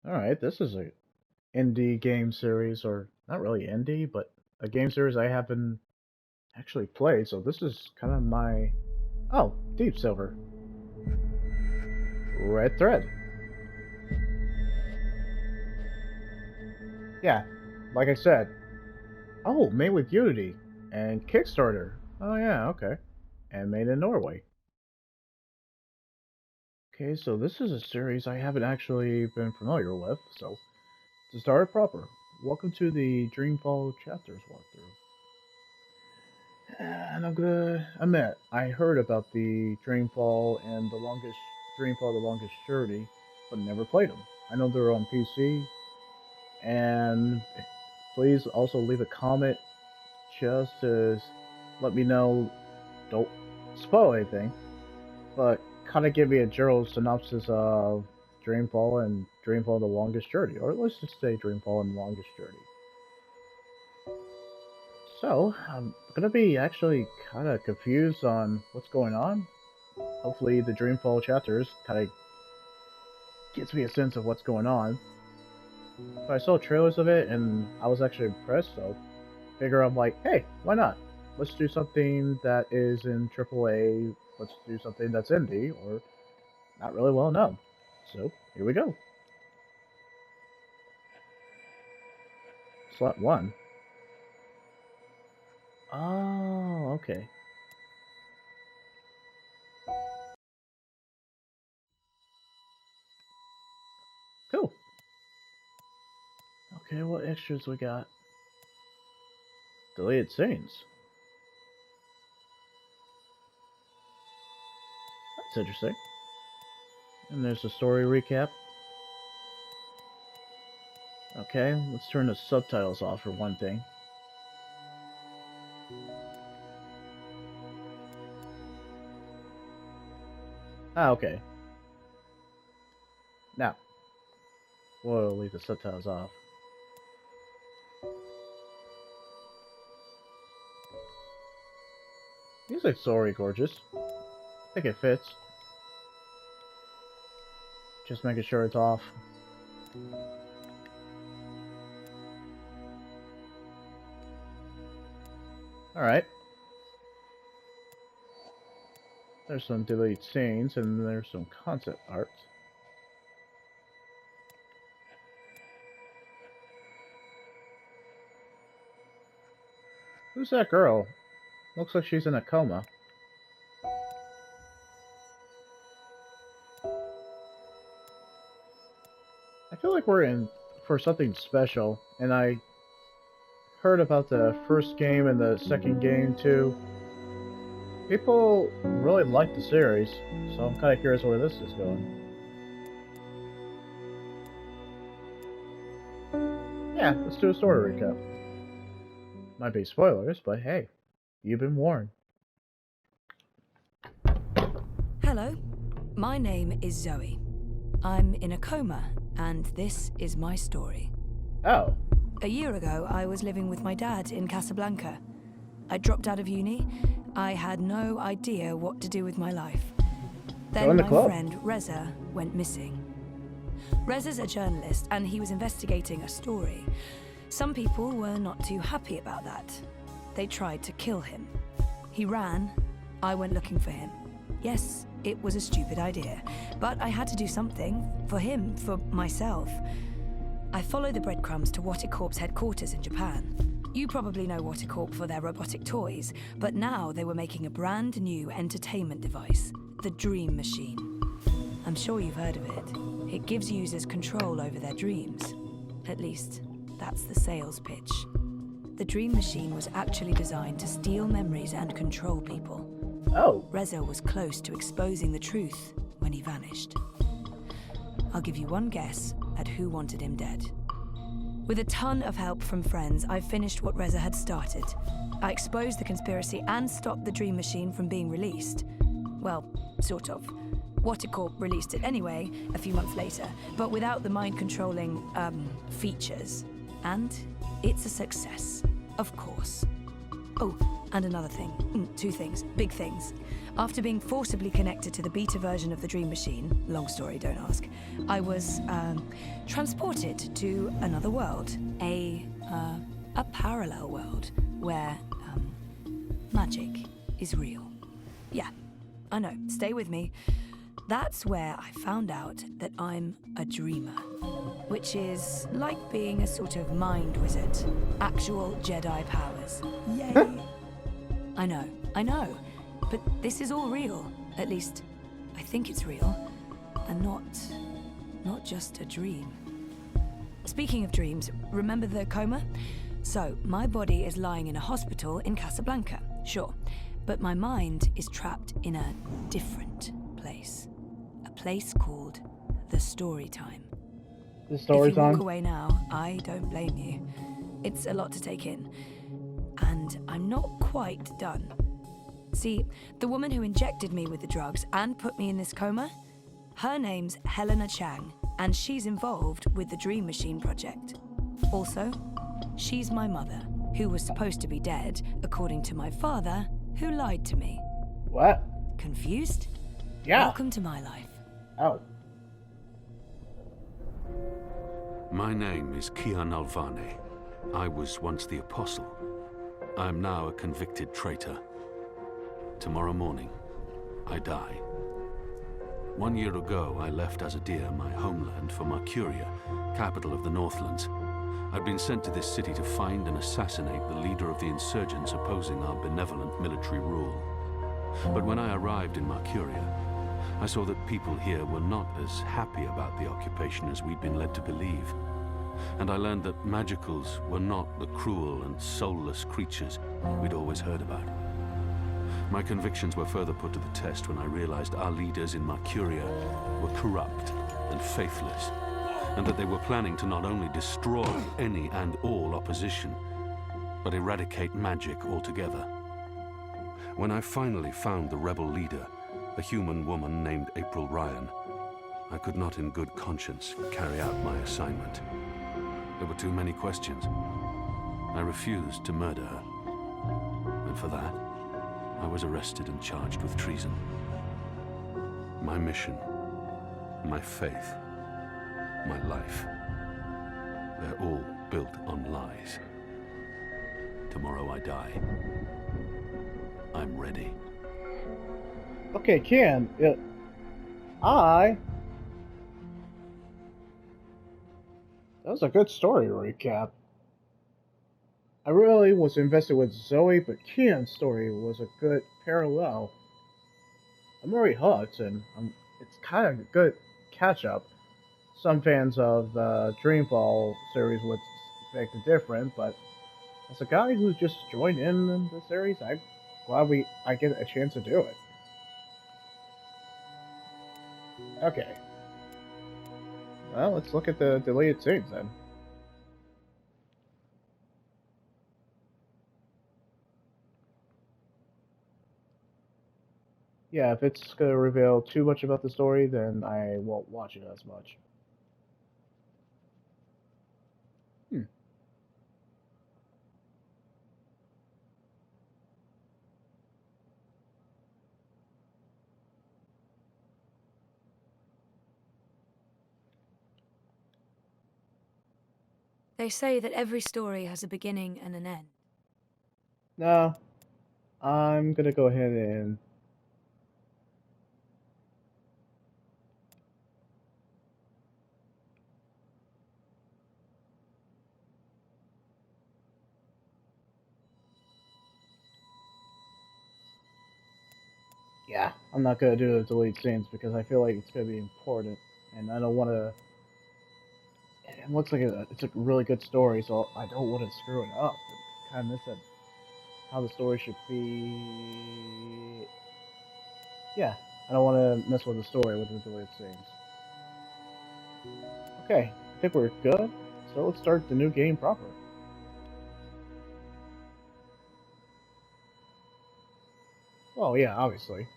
Alright, this is a indie game series, or not really indie, but a game series I haven't actually played, so this is kind of my... Oh, Deep Silver. Red Thread. Yeah, like I said. Oh, made with Unity and Kickstarter. Oh yeah, okay. And made in Norway. Okay, so this is a series I haven't actually been familiar with, so to start it proper, welcome to the Dreamfall chapters walkthrough. And I'm gonna admit, I heard about the Dreamfall, the longest journey, but never played them. I know they're on PC, and please also leave a comment just to let me know. Don't spoil anything, but kind of give me a general synopsis of Dreamfall and Dreamfall: The Longest Journey, or let's just say Dreamfall and the Longest Journey. So, I'm gonna be actually kind of confused on what's going on. Hopefully, the Dreamfall chapters kind of gives me a sense of what's going on. But I saw trailers of it and I was actually impressed, so figure I'm like, hey, why not? Let's do something that is in AAA. Let's do something that's indie or not really well known. So here we go. Slot one. Oh, okay. Cool. Okay, what extras we got? Deleted scenes. That's interesting. And there's a story recap. Okay, let's turn the subtitles off for one thing. Ah, okay. Now, we'll leave the subtitles off. Music's sorry gorgeous. I think it fits. Just making sure it's off. Alright. There's some deleted scenes and there's some concept art. Who's that girl? Looks like she's in a coma. I feel like we're in for something special, and I heard about the first game and the second game too. People really like the series, so I'm kind of curious where this is going. Yeah, let's do a story recap. Might be spoilers, but hey, you've been warned. Hello, my name is Zoe. I'm in a coma, and this is my story. Oh. A year ago, I was living with my dad in Casablanca. I dropped out of uni. I had no idea what to do with my life. Then my friend Reza went missing. Reza's a journalist, and he was investigating a story. Some people were not too happy about that. They tried to kill him. He ran. I went looking for him. Yes, it was a stupid idea, but I had to do something for him, for myself. I followed the breadcrumbs to Waticorp's headquarters in Japan. You probably know Waticorp for their robotic toys, but now they were making a brand new entertainment device, the Dream Machine. I'm sure you've heard of it. It gives users control over their dreams. At least, that's the sales pitch. The Dream Machine was actually designed to steal memories and control people. Oh. Reza was close to exposing the truth when he vanished. I'll give you one guess at who wanted him dead. With a ton of help from friends, I finished what Reza had started. I exposed the conspiracy and stopped the Dream Machine from being released. Well, sort of. Waticorp released it anyway, a few months later, but without the mind-controlling, features. And it's a success, of course. Oh, and another thing. Two things. Big things. After being forcibly connected to the beta version of the Dream Machine, long story, don't ask, I was, transported to another world, a parallel world where magic is real. Yeah, I know. Stay with me. That's where I found out that I'm a dreamer, which is like being a sort of mind wizard. Actual Jedi powers. Yay! I know. But this is all real. At least, I think it's real. And not just a dream. Speaking of dreams, remember the coma? So, my body is lying in a hospital in Casablanca, sure. But my mind is trapped in a different place. A place called the Story Time. The Story If you Time? walk away now, I don't blame you. It's a lot to take in. And I'm not quite done. See, the woman who injected me with the drugs and put me in this coma, her name's Helena Chang, and she's involved with the Dream Machine project. Also, she's my mother, who was supposed to be dead, according to my father, who lied to me. What? Confused? Yeah. Welcome to my life. Oh. My name is Kian Alvane. I was once the Apostle. I am now a convicted traitor. Tomorrow morning, I die. 1 year ago, I left Azadir, my homeland, for Mercuria, capital of the Northlands. I'd been sent to this city to find and assassinate the leader of the insurgents opposing our benevolent military rule. But when I arrived in Mercuria, I saw that people here were not as happy about the occupation as we'd been led to believe. And I learned that magicals were not the cruel and soulless creatures we'd always heard about. My convictions were further put to the test when I realized our leaders in Mercuria were corrupt and faithless, and that they were planning to not only destroy any and all opposition, but eradicate magic altogether. When I finally found the rebel leader, a human woman named April Ryan, I could not in good conscience carry out my assignment. There were too many questions. I refused to murder her, and for that, I was arrested and charged with treason. My mission, my faith, my life, they're all built on lies. Tomorrow I die. I'm ready. Okay, Ken. That was a good story recap. I really was invested with Zoe, but Kian's story was a good parallel. I'm already hooked, and it's kind of a good catch-up. Some fans of the Dreamfall series would beg to differ, but as a guy who's just joined in the series, I'm glad I get a chance to do it. Okay. Well, let's look at the deleted scenes then. Yeah, if it's going to reveal too much about the story, then I won't watch it as much. They say that every story has a beginning and an end. No, I'm going to go ahead and... Yeah, I'm not going to do the delete scenes because I feel like it's going to be important, and I don't want to... It looks like it's a really good story, so I don't want to screw it up. Kind of miss it. How the story should be... Yeah, I don't want to mess with the story with the deleted scenes. Okay, I think we're good, so let's start the new game proper. Oh yeah, obviously.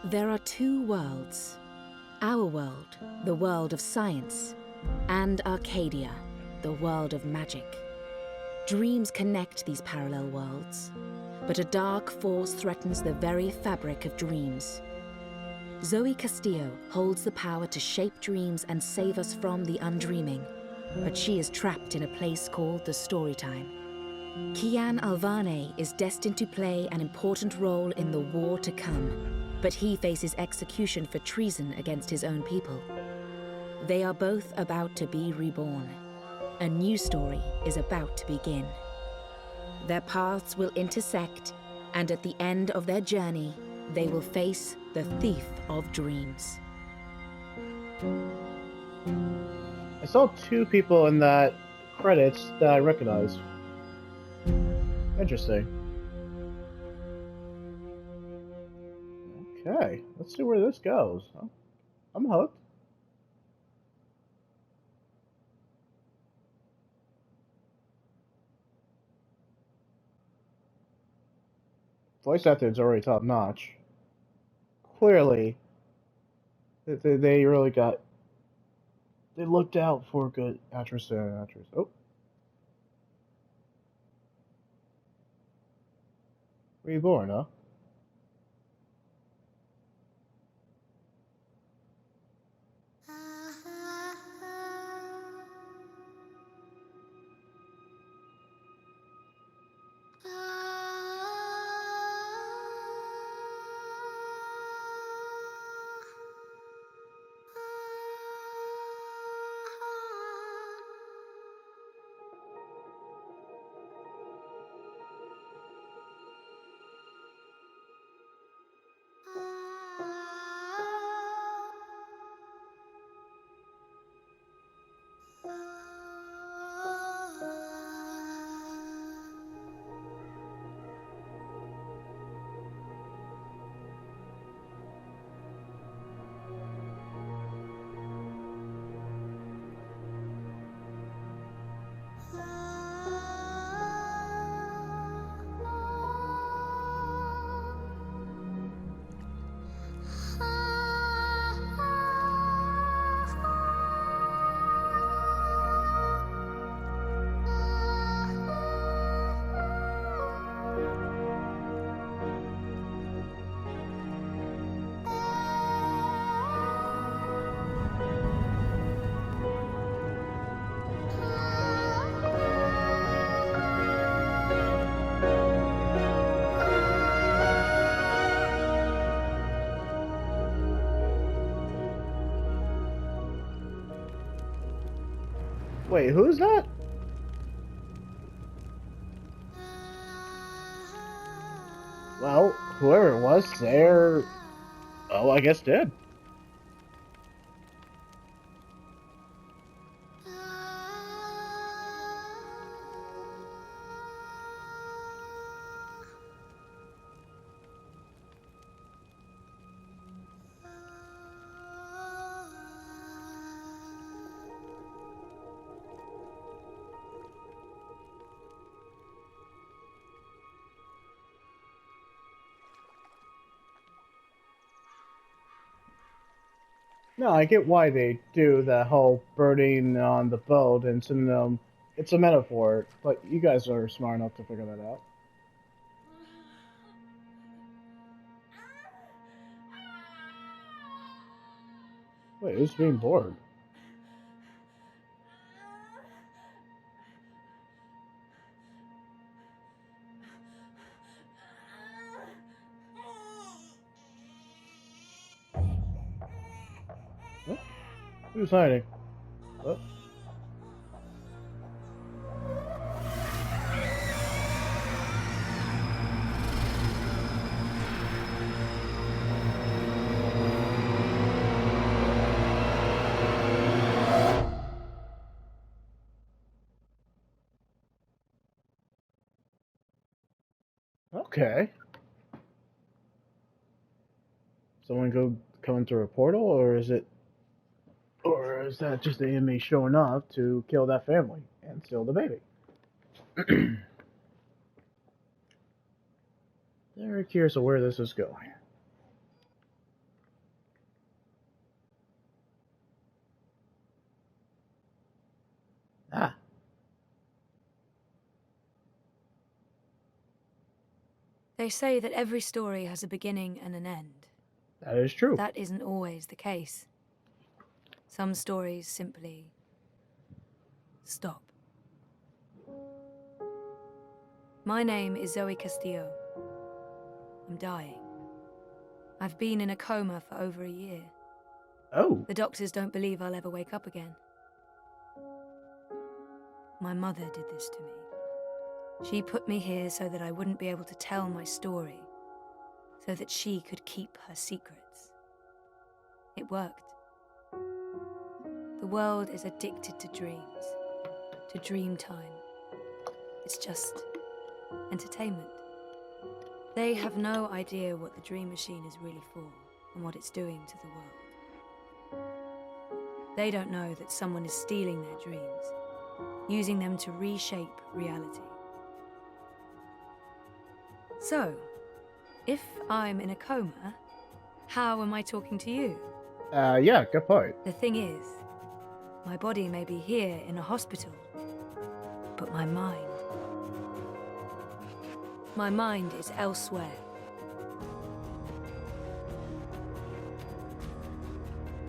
There are two worlds. Our world, the world of science, and Arcadia, the world of magic. Dreams connect these parallel worlds, but a dark force threatens the very fabric of dreams. Zoe Castillo holds the power to shape dreams and save us from the undreaming, but she is trapped in a place called the Storytime. Kian Alvane is destined to play an important role in the war to come, but he faces execution for treason against his own people. They are both about to be reborn. A new story is about to begin. Their paths will intersect, and at the end of their journey, they will face the thief of dreams. I saw two people in that credits that I recognized. Interesting. Okay, let's see where this goes. I'm hooked. Voice acting's already top notch. Clearly, they really got. They looked out for good actress and actress. Oh. Reborn, huh? Wait, who's that? Well, whoever it was, they're... Oh, I guess dead. No, I get why they do the whole burning on the boat and sending them. It's a metaphor, but you guys are smart enough to figure that out. Wait, who's being bored? Oh, who's hiding? Oh. Okay. Someone go coming through a portal, or is that just the enemy showing up to kill that family and steal the baby? Very curious of where this is going. Ah, They say that every story has a beginning and an end. That is true. That isn't always the case. Some stories simply stop. My name is Zoe Castillo. I'm dying. I've been in a coma for over a year. Oh. The doctors don't believe I'll ever wake up again. My mother did this to me. She put me here so that I wouldn't be able to tell my story, so that she could keep her secrets. It worked. The world is addicted to dreams, to dream time. It's just entertainment. They have no idea what the dream machine is really for and what it's doing to the world. They don't know that someone is stealing their dreams, using them to reshape reality. So, if I'm in a coma, how am I talking to you? Yeah, good point. The thing is, my body may be here in a hospital, but my mind is elsewhere.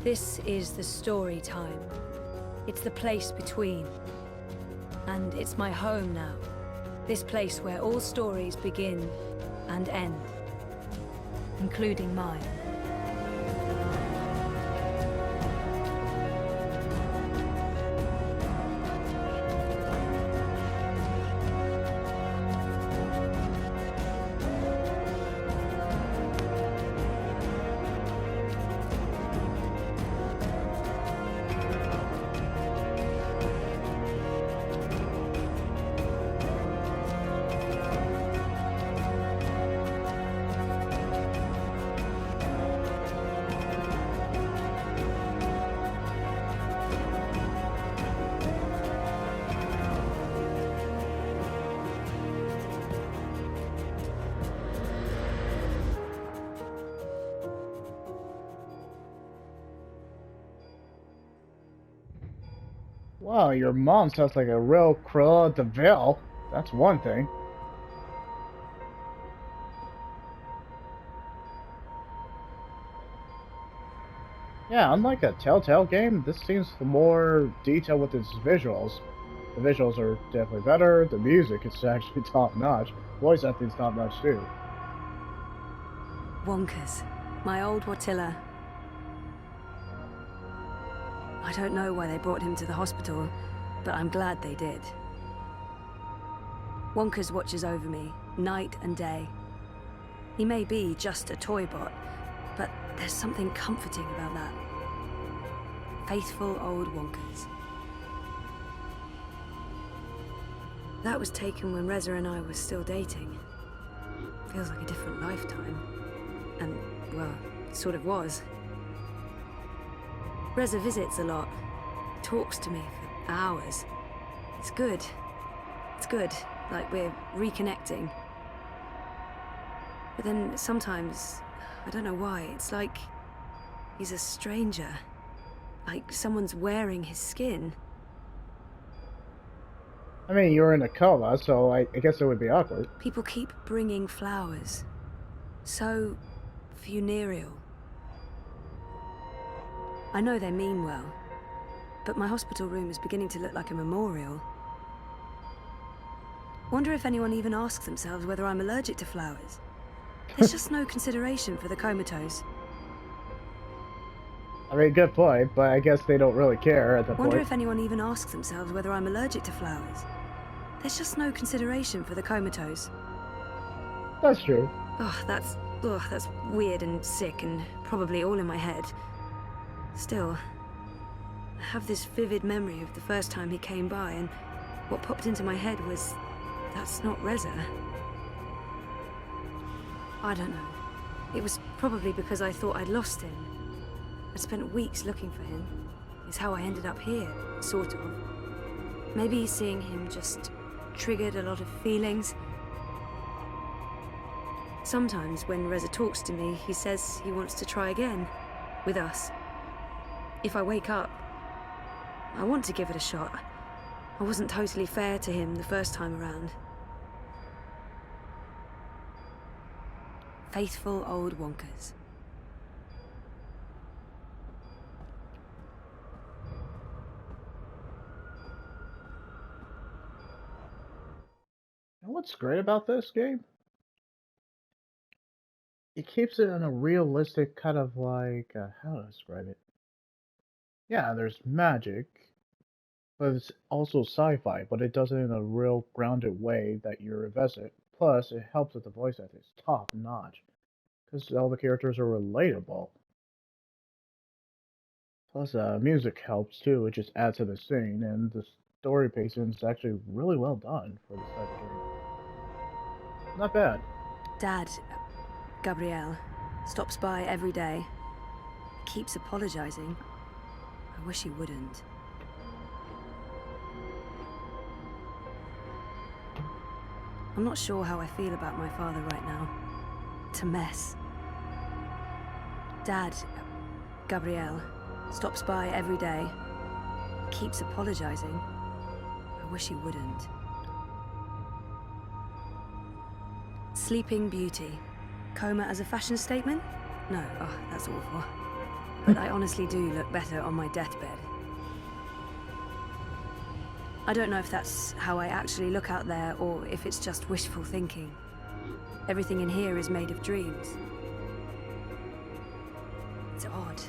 This is the story time. It's the place between. And it's my home now. This place where all stories begin and end, including mine. Wow, your mom sounds like a real Cruella de Vil. That's one thing. Yeah, unlike a Telltale game, this seems more detailed with its visuals. The visuals are definitely better, the music is actually top-notch. Voice acting's top-notch too. Wonkers. My old Watilla. I don't know why they brought him to the hospital, but I'm glad they did. Wonkers watches over me, night and day. He may be just a toy bot, but there's something comforting about that. Faithful old Wonkers. That was taken when Reza and I were still dating. Feels like a different lifetime. And, well, it sort of was. Reza visits a lot. Talks to me for hours. It's good. It's good. Like we're reconnecting. But then sometimes, I don't know why, it's like he's a stranger. Like someone's wearing his skin. I mean, you're in a coma, so I guess it would be awkward. People keep bringing flowers. So funereal. I know they mean well, but my hospital room is beginning to look like a memorial. Wonder if anyone even asks themselves whether I'm allergic to flowers. There's just no consideration for the comatose. I mean, good point, but I guess they don't really care at that point. Wonder if anyone even asks themselves whether I'm allergic to flowers. There's just no consideration for the comatose. That's true. That's weird and sick and probably all in my head. Still, I have this vivid memory of the first time he came by, and what popped into my head was, that's not Reza. I don't know. It was probably because I thought I'd lost him. I'd spent weeks looking for him. It's how I ended up here, sort of. Maybe seeing him just triggered a lot of feelings. Sometimes when Reza talks to me, he says he wants to try again, with us. If I wake up, I want to give it a shot. I wasn't totally fair to him the first time around. Faithful old wonkers. And what's great about this game? It keeps it in a realistic kind of like, how to describe it? Yeah, there's magic, but it's also sci-fi, but it does it in a real grounded way that you're invested. Plus, it helps that the voice acting is top notch, because all the characters are relatable. Plus, music helps too, it just adds to the scene, and the story pacing is actually really well done for this type of game. Not bad. Dad, Gabrielle, stops by every day. Keeps apologizing. I wish he wouldn't. I'm not sure how I feel about my father right now. It's a mess. Dad, Gabrielle, stops by every day. Keeps apologizing. I wish he wouldn't. Sleeping Beauty. Coma as a fashion statement? No, oh, that's awful. But I honestly do look better on my deathbed. I don't know if that's how I actually look out there, or if it's just wishful thinking. Everything in here is made of dreams. It's odd.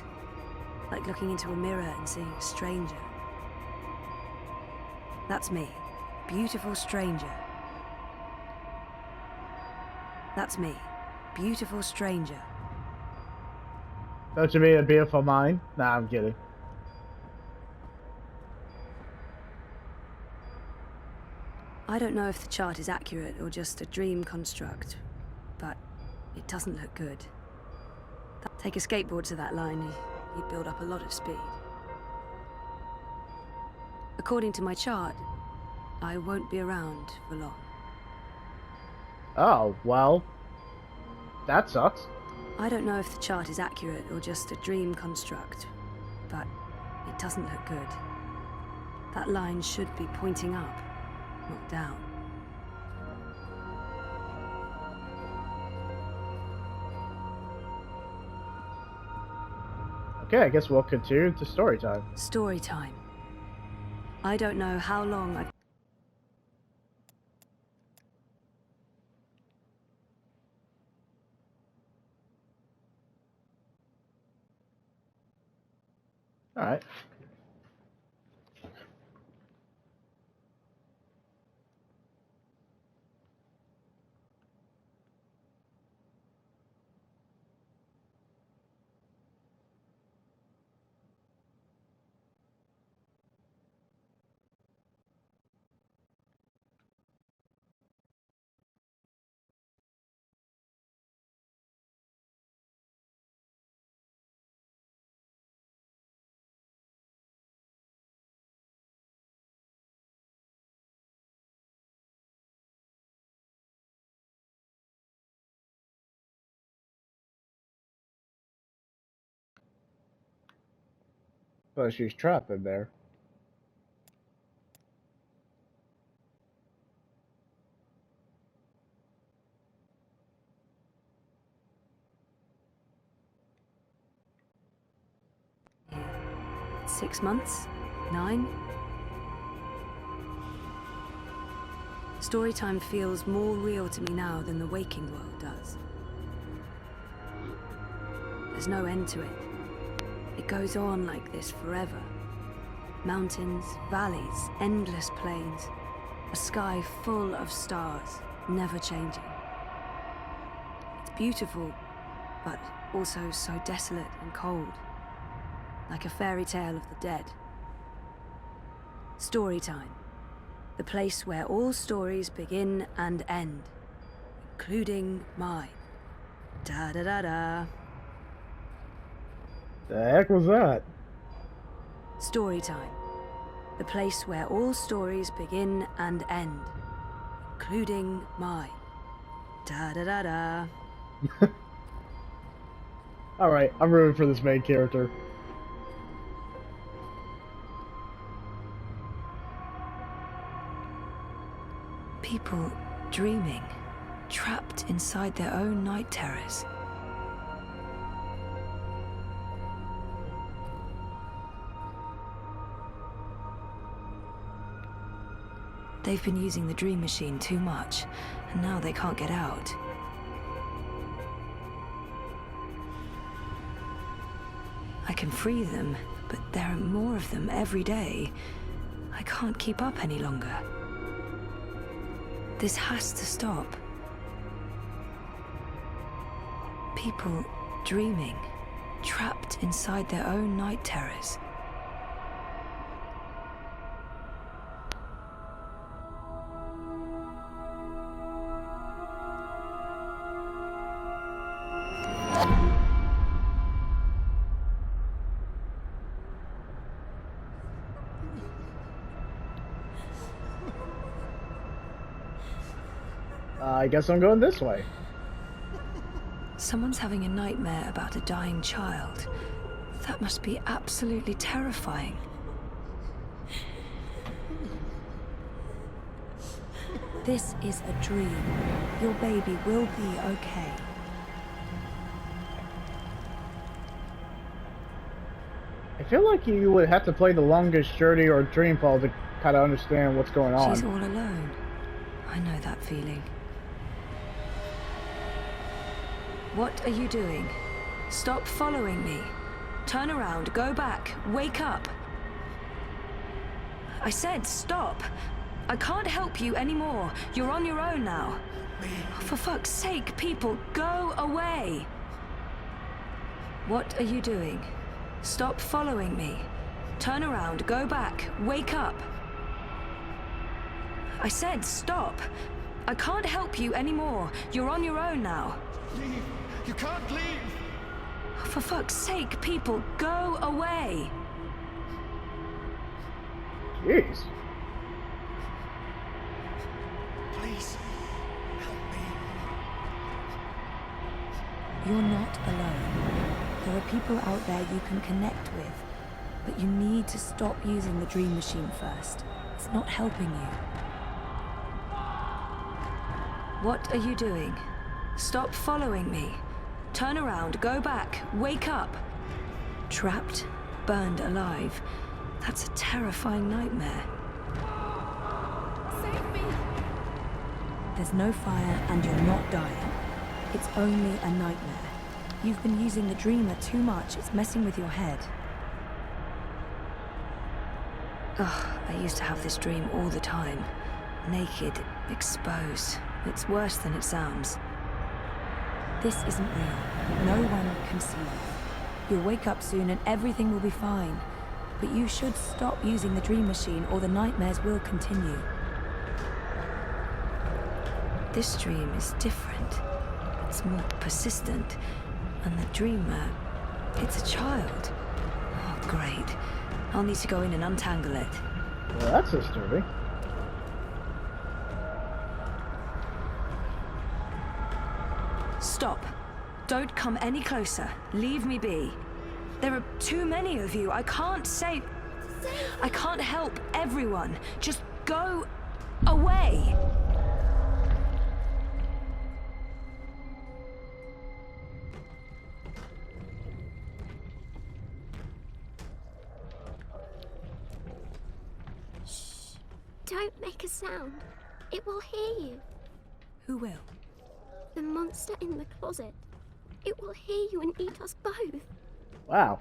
Like looking into a mirror and seeing a stranger. That's me. Beautiful stranger. That's me. Beautiful stranger. Don't you mean a beautiful mind? Nah, I'm kidding. I don't know if the chart is accurate or just a dream construct, but it doesn't look good. Take a skateboard to that line, you'd build up a lot of speed. According to my chart, I won't be around for long. Oh, well, that sucks. I don't know if the chart is accurate or just a dream construct, but it doesn't look good. That line should be pointing up, not down. Okay, I guess we'll continue to story time. Story time. I don't know how long I've... Alright. But she's trapped in there. Here. 6 months? 9? Storytime feels more real to me now than the waking world does. There's no end to it. It goes on like this forever. Mountains, valleys, endless plains. A sky full of stars, never changing. It's beautiful, but also so desolate and cold. Like a fairy tale of the dead. Storytime. The place where all stories begin and end. Including mine. Da-da-da-da. The heck was that? Storytime. The place where all stories begin and end. Including mine. Da-da-da-da. Alright, I'm rooting for this main character. People dreaming. trapped inside their own night terrors. They've been using the dream machine too much, and now they can't get out. I can free them, but there are more of them every day. I can't keep up any longer. This has to stop. People dreaming, trapped inside their own night terrors. I guess I'm going this way. Someone's having a nightmare about a dying child. That must be absolutely terrifying. This is a dream. Your baby will be okay. I feel like you would have to play the longest journey or Dreamfall to kind of understand what's going on. She's all alone. I know that feeling. What are you doing? Stop following me. Turn around, go back, wake up. I said stop. I can't help you anymore. You're on your own now. Oh, for fuck's sake, people, go away. What are you doing? Stop following me. Turn around, go back, wake up. I said stop. I can't help you anymore. You're on your own now. Leave. You can't leave! For fuck's sake, people, go away! Jeez. Please, help me. You're not alone. There are people out there you can connect with. But you need to stop using the dream machine first. It's not helping you. What are you doing? Stop following me. Turn around, go back, wake up. Trapped, burned alive. That's a terrifying nightmare. Save me! There's no fire and you're not dying. It's only a nightmare. You've been using the dreamer too much. It's messing with your head. Ugh, I used to have this dream all the time. Naked, exposed. It's worse than it sounds. This isn't real. No one can see you. You'll wake up soon and everything will be fine. But you should stop using the dream machine or the nightmares will continue. This dream is different. It's more persistent. And the dreamer, it's a child. Oh, great. I'll need to go in and untangle it. Well, that's disturbing. Stop. Don't come any closer. Leave me be. There are too many of you. I can't save... I can't help everyone. Just go away. Shh. Don't make a sound. It will hear you. Who will? The monster in the closet. It will hear you and eat us both. Wow.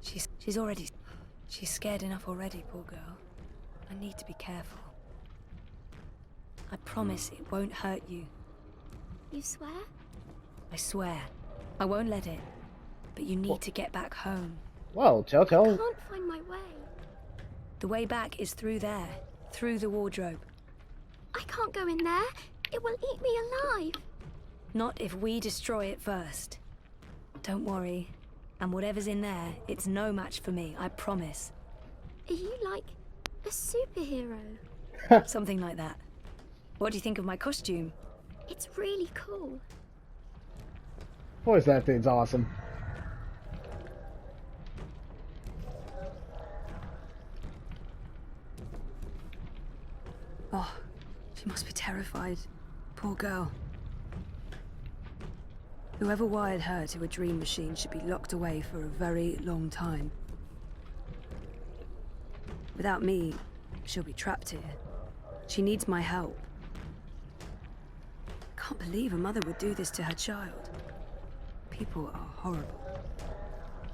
She's already... She's scared enough already, poor girl. I need to be careful. I promise it won't hurt you. You swear? I swear. I won't let it. But you need to get back home. Well, I Telltale. can't find my way. The way back is through there. Through the wardrobe. I can't go in there. It will eat me alive. Not if we destroy it first. Don't worry. And whatever's in there, it's no match for me, I promise. Are you like a superhero? Something like that. What do you think of my costume? It's really cool. Boys, that thing's awesome. Oh, She must be terrified. Poor girl. Whoever wired her to a dream machine should be locked away for a very long time. Without me, she'll be trapped here. She needs my help. I can't believe a mother would do this to her child. People are horrible.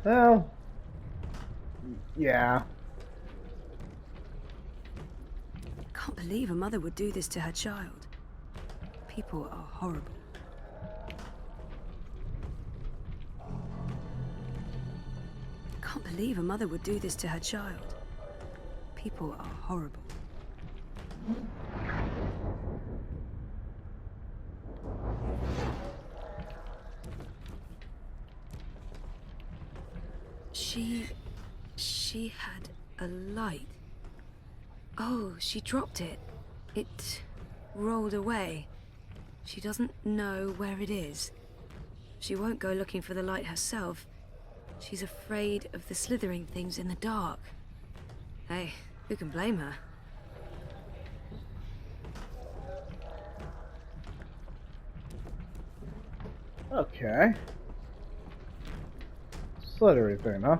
Well, yeah. I can't believe a mother would do this to her child. People are horrible. I can't believe a mother would do this to her child. People are horrible. She had a light. Oh, she dropped it. It rolled away. She doesn't know where it is. She won't go looking for the light herself. She's afraid of the slithering things in the dark. Hey, who can blame her? Okay. Slithery thing, huh?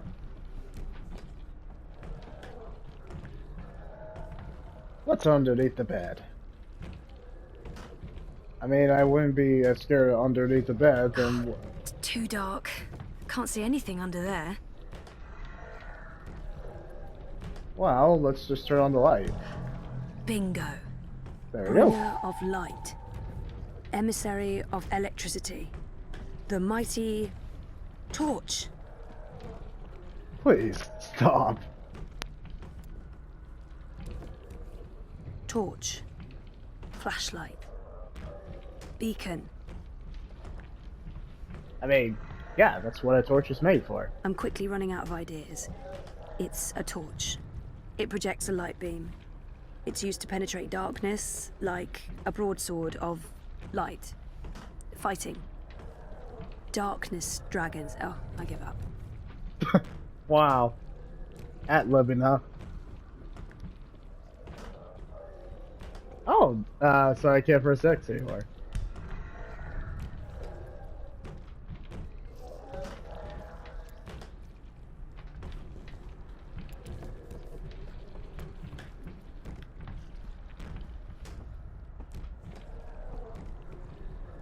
What's underneath the bed? I mean, I wouldn't be as scared of underneath the bed than... It's too dark. Can't see anything under there. Well, let's just turn on the light. Bingo. There we go. Bringer of light. Emissary of electricity. The mighty torch. Please, stop. Torch. Flashlight. Beacon. I mean, yeah, that's what a torch is made for. I'm quickly running out of ideas. It's a torch. It projects a light beam. It's used to penetrate darkness, like a broadsword of light. Fighting. Darkness dragons. Oh, I give up. Wow. Ad-libbing, huh? Oh, so I can't press X anymore.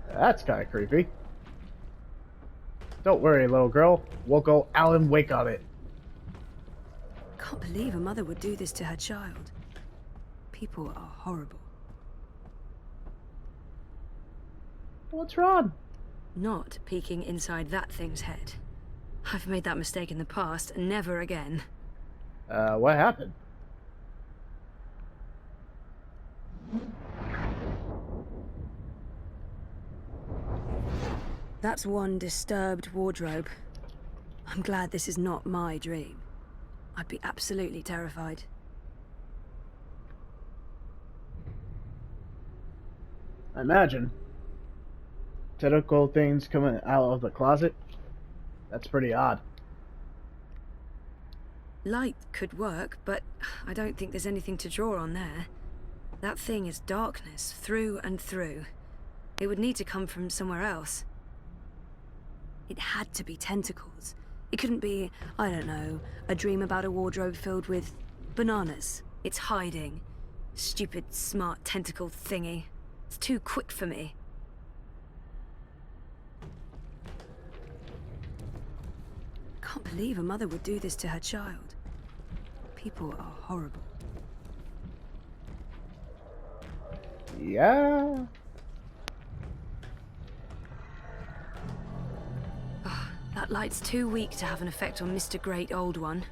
That's kind of creepy. Don't worry, little girl. We'll go out and wake on it. Can't believe a mother would do this to her child. People are horrible. What's wrong? Not peeking inside that thing's head. I've made that mistake in the past, and never again. What happened? That's one disturbed wardrobe. I'm glad this is not my dream. I'd be absolutely terrified. I imagine. Tentacle things coming out of the closet? That's pretty odd. Light could work, but I don't think there's anything to draw on there. That thing is darkness, through and through. It would need to come from somewhere else. It had to be tentacles. It couldn't be, I don't know, a dream about a wardrobe filled with bananas. It's hiding. Stupid, smart tentacle thingy. It's too quick for me. Can't believe a mother would do this to her child. People are horrible. Yeah. That light's too weak to have an effect on Mr. Great Old One.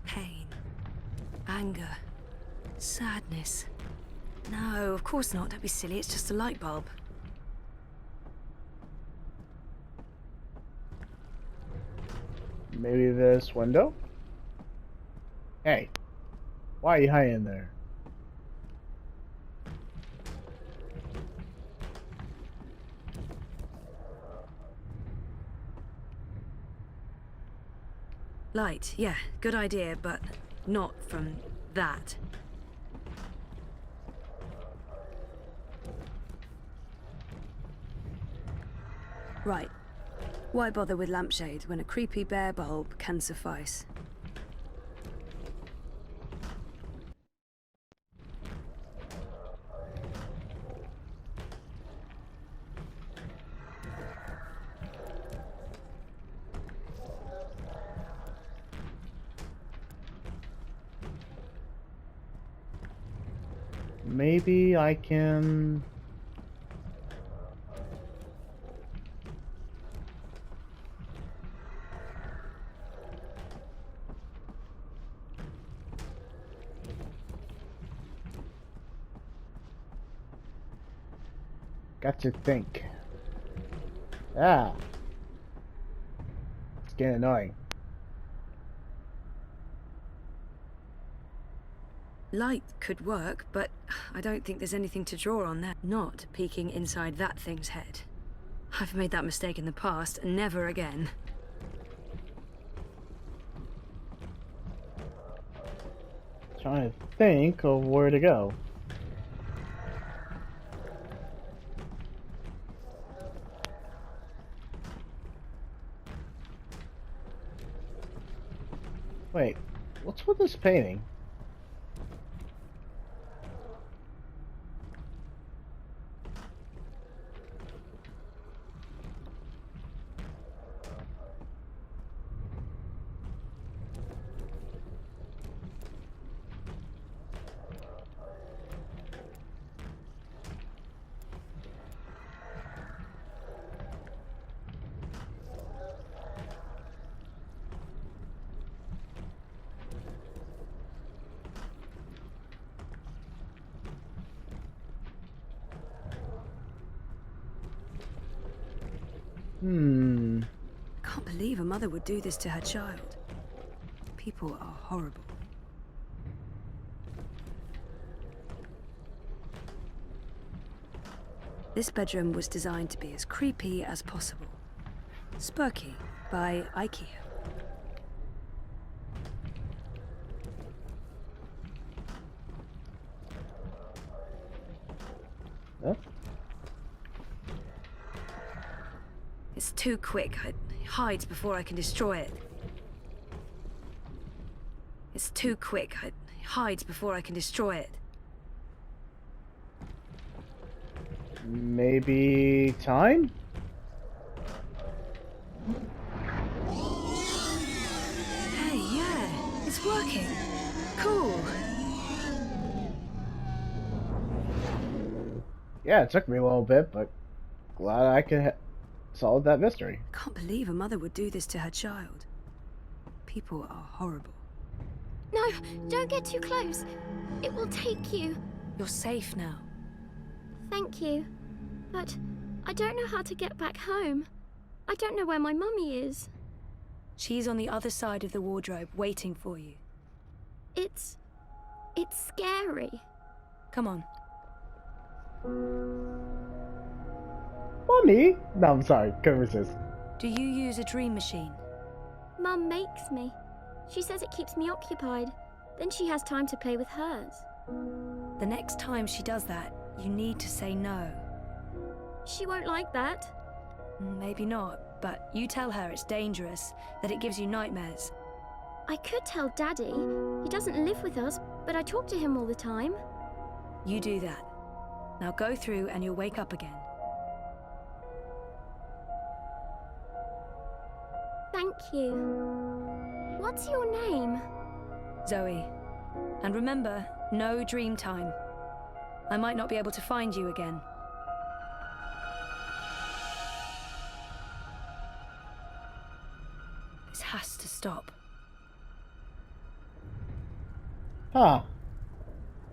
Pain. Anger. Sadness. No, of course not. Don't be silly. It's just a light bulb. Maybe this window? Hey, why are you hiding there? Light, yeah, good idea, but not from that. Right. Why bother with lampshades when a creepy bear bulb can suffice? Maybe I can... Got to think. Ah. It's getting annoying. Light could work, but I don't think there's anything to draw on there. Not peeking inside that thing's head. I've made that mistake in the past, and never again. Trying to think of where to go. Wait, what's with this painting? Can't believe a mother would do this to her child. People are horrible. This bedroom was designed to be as creepy as possible. Spooky by IKEA. Huh? It's too quick. It hides before I can destroy it. It's too quick. It hides before I can destroy it. Maybe time? Hey, yeah, it's working. Cool. Yeah, it took me a little bit, but glad I could solve that mystery. Can't believe a mother would do this to her child. People are horrible. No, don't get too close. It will take you. You're safe now. Thank you. But I don't know how to get back home. I don't know where my mummy is. She's on the other side of the wardrobe, waiting for you. It's scary. Come on. Mommy? No, I'm sorry. Couldn't resist. Do you use a dream machine? Mum makes me. She says it keeps me occupied. Then she has time to play with hers. The next time she does that, you need to say no. She won't like that. Maybe not, but you tell her it's dangerous, that it gives you nightmares. I could tell Daddy. He doesn't live with us, but I talk to him all the time. You do that. Now go through and you'll wake up again. Thank you. What's your name? Zoe. And remember, no dream time. I might not be able to find you again. This has to stop. Huh.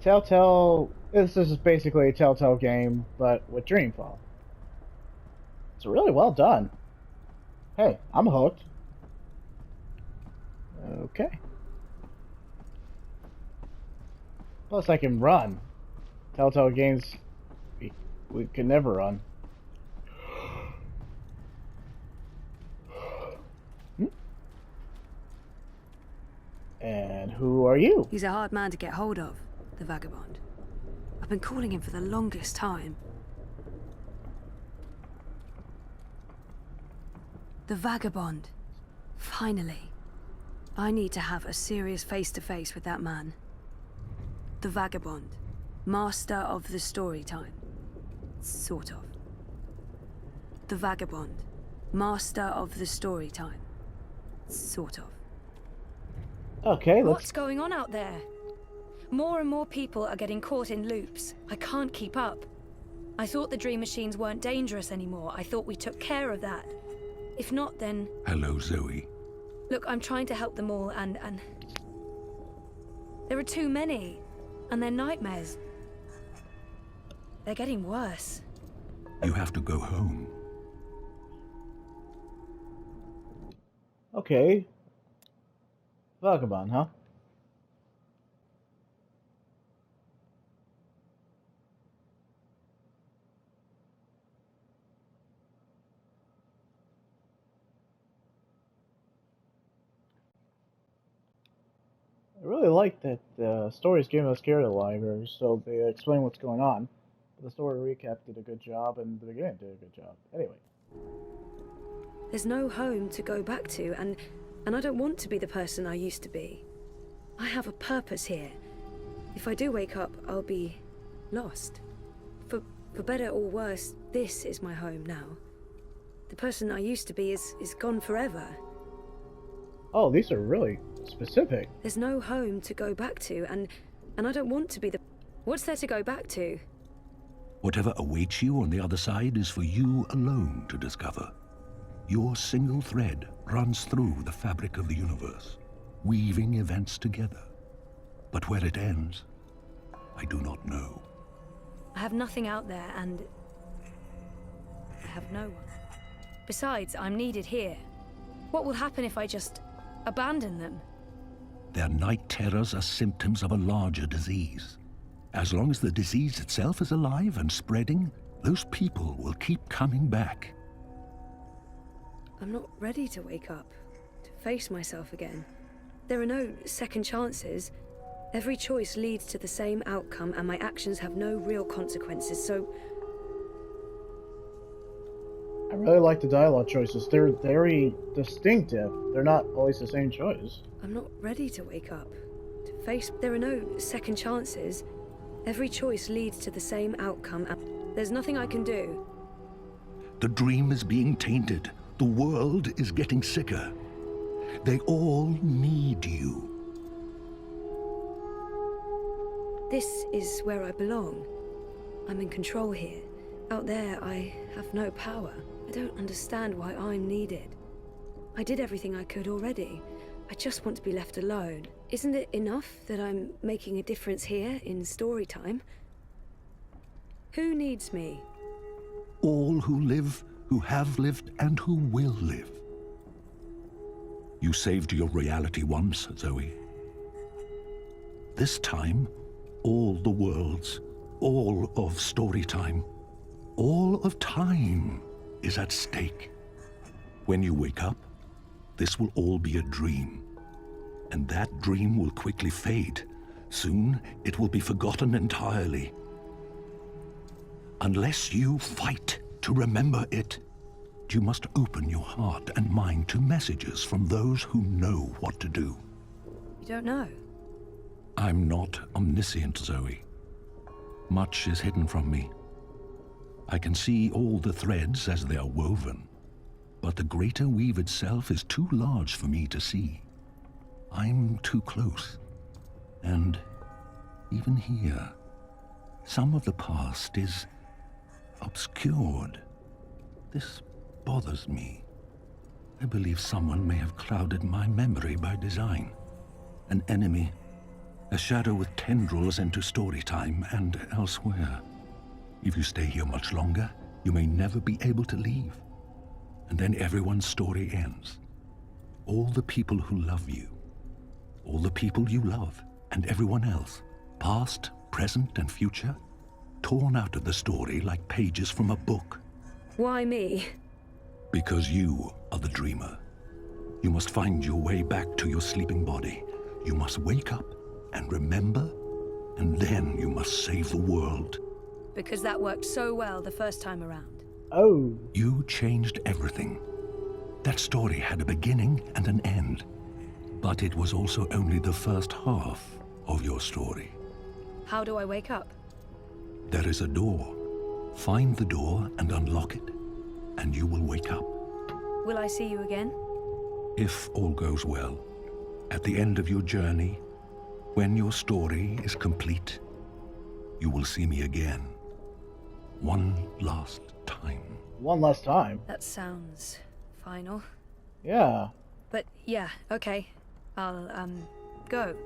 Telltale... This is basically a Telltale game, but with Dreamfall. It's really well done. Hey, I'm hooked. Okay. Plus I can run. Telltale games, we can never run. And who are you? He's a hard man to get hold of, the Vagabond. I've been calling him for the longest time. The Vagabond. Finally. I need to have a serious face-to-face with that man. The Vagabond. Master of the story time. Sort of. The Vagabond. Master of the story time. Sort of. Okay, What's going on out there? More and more people are getting caught in loops. I can't keep up. I thought the dream machines weren't dangerous anymore. I thought we took care of that. If not, then... Hello, Zoe. Look, I'm trying to help them all, and... There are too many. And they're nightmares. They're getting worse. You have to go home. Okay. Vagabond, huh? I really like that the story's giving us character library, so they explain what's going on. The story recap did a good job, and the beginning did a good job. Anyway. There's no home to go back to, and I don't want to be the person I used to be. I have a purpose here. If I do wake up, I'll be lost. For better or worse, this is my home now. The person I used to be is gone forever. Oh, these are really specific. There's no home to go back to, and I don't want to be the... What's there to go back to? Whatever awaits you on the other side is for you alone to discover. Your single thread runs through the fabric of the universe, weaving events together. But where it ends, I do not know. I have nothing out there, and I have no one. Besides, I'm needed here. What will happen if I just abandon them? Their night terrors are symptoms of a larger disease. As long as the disease itself is alive and spreading, those people will keep coming back. I'm not ready to wake up, to face myself again. There are no second chances. Every choice leads to the same outcome, and my actions have no real consequences, so... I really like the dialogue choices. They're very distinctive. They're not always the same choice. I'm not ready to wake up, to face... There are no second chances. Every choice leads to the same outcome, and there's nothing I can do. The dream is being tainted. The world is getting sicker. They all need you. This is where I belong. I'm in control here. Out there, I have no power. I don't understand why I'm needed. I did everything I could already. I just want to be left alone. Isn't it enough that I'm making a difference here in story time? Who needs me? All who live, who have lived, and who will live. You saved your reality once, Zoe. This time, all the worlds, all of story time, all of time is at stake. When you wake up, this will all be a dream. And that dream will quickly fade. Soon, it will be forgotten entirely. Unless you fight to remember it, you must open your heart and mind to messages from those who know what to do. You don't know? I'm not omniscient, Zoe. Much is hidden from me. I can see all the threads as they are woven, but the greater weave itself is too large for me to see. I'm too close. And even here, some of the past is obscured. This bothers me. I believe someone may have clouded my memory by design. An enemy, a shadow with tendrils into story time and elsewhere. If you stay here much longer, you may never be able to leave. And then everyone's story ends. All the people who love you, all the people you love, and everyone else, past, present, and future, torn out of the story like pages from a book. Why me? Because you are the dreamer. You must find your way back to your sleeping body, You must wake up and remember, and then you must save the world. Because that worked so well the first time around. Oh. You changed everything. That story had a beginning and an end. But it was also only the first half of your story. How do I wake up? There is a door. Find the door and unlock it, and you will wake up. Will I see you again? If all goes well, at the end of your journey, when your story is complete, you will see me again. One last time. One last time? That sounds final. Yeah. But yeah, okay. I'll, go.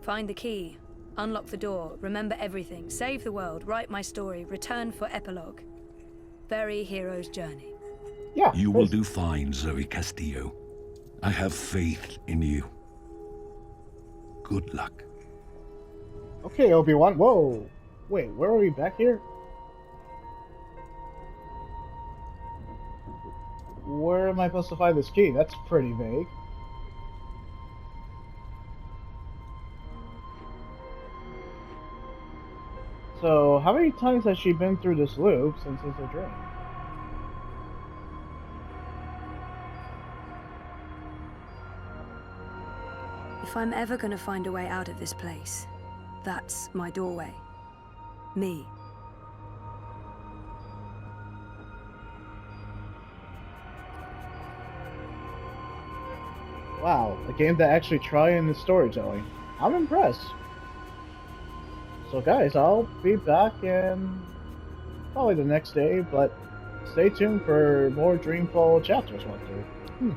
Find the key. Unlock the door. Remember everything. Save the world. Write my story. Return for epilogue. Very hero's journey. Yeah. You will do fine, Zoe Castillo. I have faith in you. Good luck. Okay, Obi-Wan. Whoa. Wait, where are we back here? Where am I supposed to find this key? That's pretty vague. So, how many times has she been through this loop since it's a dream? If I'm ever gonna find a way out of this place, that's my doorway. Me. Wow, a game that actually tried in the storytelling. I'm impressed. So guys, I'll be back in probably the next day, but stay tuned for more Dreamfall chapters 1 through.